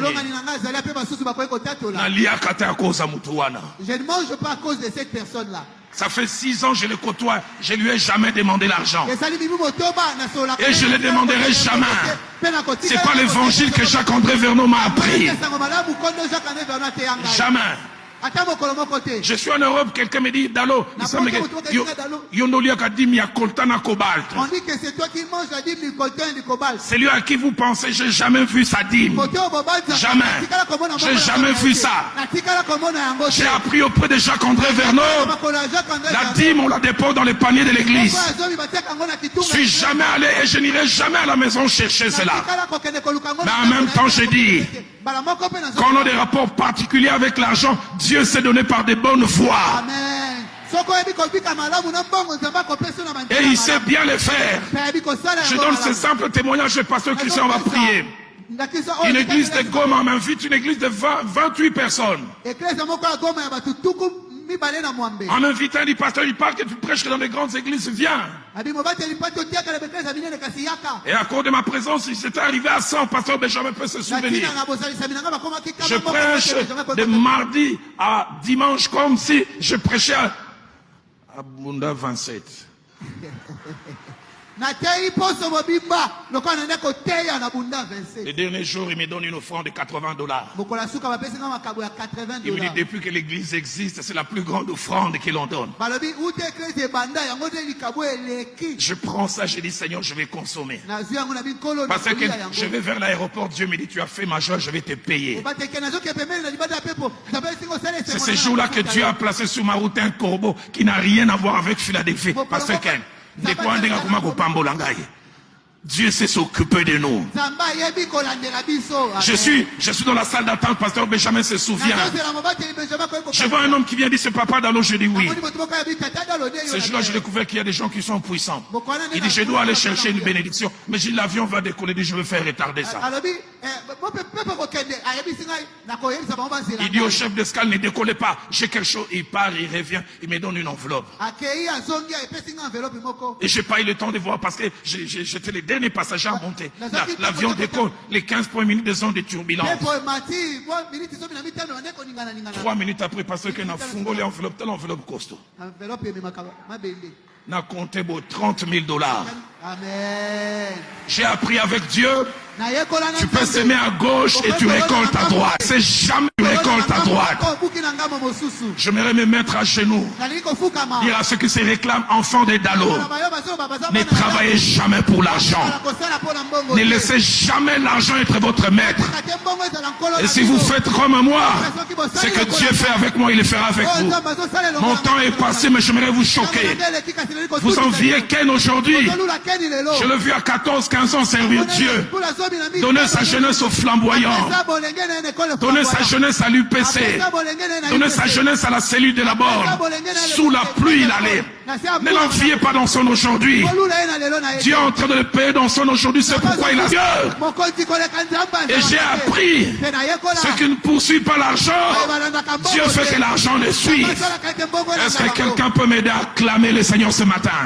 témoigner. Je ne mange pas à cause de cette personne-là. Ça fait 6 ans que je le côtoie, je lui ai jamais demandé l'argent. Et je ne le demanderai jamais. C'est pas l'évangile que Jacques-André Verneau m'a appris. Jamais. Je suis en Europe, quelqu'un me dit, Dalo, on dit que c'est toi qui manges la dîme du coltan et du cobalt. C'est lui à qui vous pensez, j'ai jamais vu sa dîme. Jamais. J'ai jamais vu ça. J'ai appris auprès de Jacques-André Verneau. La dîme, on la dépose dans les paniers de l'église. Je suis jamais allé et je n'irai jamais à la maison chercher cela. Mais en même temps, je dis, quand on a des rapports particuliers avec l'argent, Dieu s'est donné par des bonnes voies. Et il sait bien le faire. Je donne ce simple témoignage, le pasteur Christian va prier. Une église de Goma m'invite, une église de 28 personnes. En invitant du pasteur, il parle que tu prêches dans les grandes églises, viens. Et à cause de ma présence, il s'était arrivé à 100, pasteur Benjamin peut se souvenir. Je prêche de mardi à dimanche comme si je prêchais à Bunda 27. Les derniers jours, il me donne une offrande de $80. Il me dit, depuis que l'église existe, c'est la plus grande offrande que l'on donne. Je prends ça, je dis, Seigneur, je vais consommer. Parce que je vais vers l'aéroport, Dieu me dit, tu as fait ma joie, je vais te payer. C'est ce jour-là que Dieu a placé sur ma route un corbeau qui n'a rien à voir avec Philadelphie. Parce que Dieu sait s'occuper de nous. Je suis dans la salle d'attente, pasteur Benjamin se souvient. Je vois un homme qui vient dire, ce papa Dalo, je dis oui. Ce jour-là, j'ai découvert qu'il y a des gens qui sont puissants. Il dit, je dois aller chercher une bénédiction. Mais j'ai dit, l'avion va décoller, il dit, je vais faire retarder ça. Il dit au chef d'escale, ne décollez pas. J'ai quelque chose, il part, il revient, il me donne une enveloppe. Et j'ai pas eu le temps de voir parce que j'étais les derniers passagers à monter. L'avion décolle, les 15 premières minutes de zone de turbulence. 3 minutes après, parce que n'a fungolé l'enveloppe, l'enveloppe costaud. N'a compté $30,000. Amen. J'ai appris avec Dieu. Tu peux s'aimer à gauche et tu récoltes à droite. C'est jamais tu récoltes à droite. J'aimerais me mettre à genoux. Dire à ceux qui se réclament enfants des Dalo. Ne travaillez jamais pour l'argent. Ne laissez jamais l'argent être votre maître. Et si vous faites comme moi, ce que Dieu fait avec moi, il le fera avec vous. Mon temps est passé, mais j'aimerais vous choquer. Vous enviez Ken aujourd'hui. Je l'ai vu à 14-15 ans servir Dieu. Donner sa jeunesse aux flamboyants. Donner sa jeunesse à l'UPC. Donner sa jeunesse à la cellule de la borne. Sous la pluie, il allait. Ne l'enviez pas dans son aujourd'hui. Dieu est en train de le payer dans son aujourd'hui. C'est pourquoi il a Dieu. Et j'ai appris. Ceux qui ne poursuivent pas l'argent, Dieu fait que l'argent les suive. Est-ce que quelqu'un peut m'aider à acclamer le Seigneur ce matin?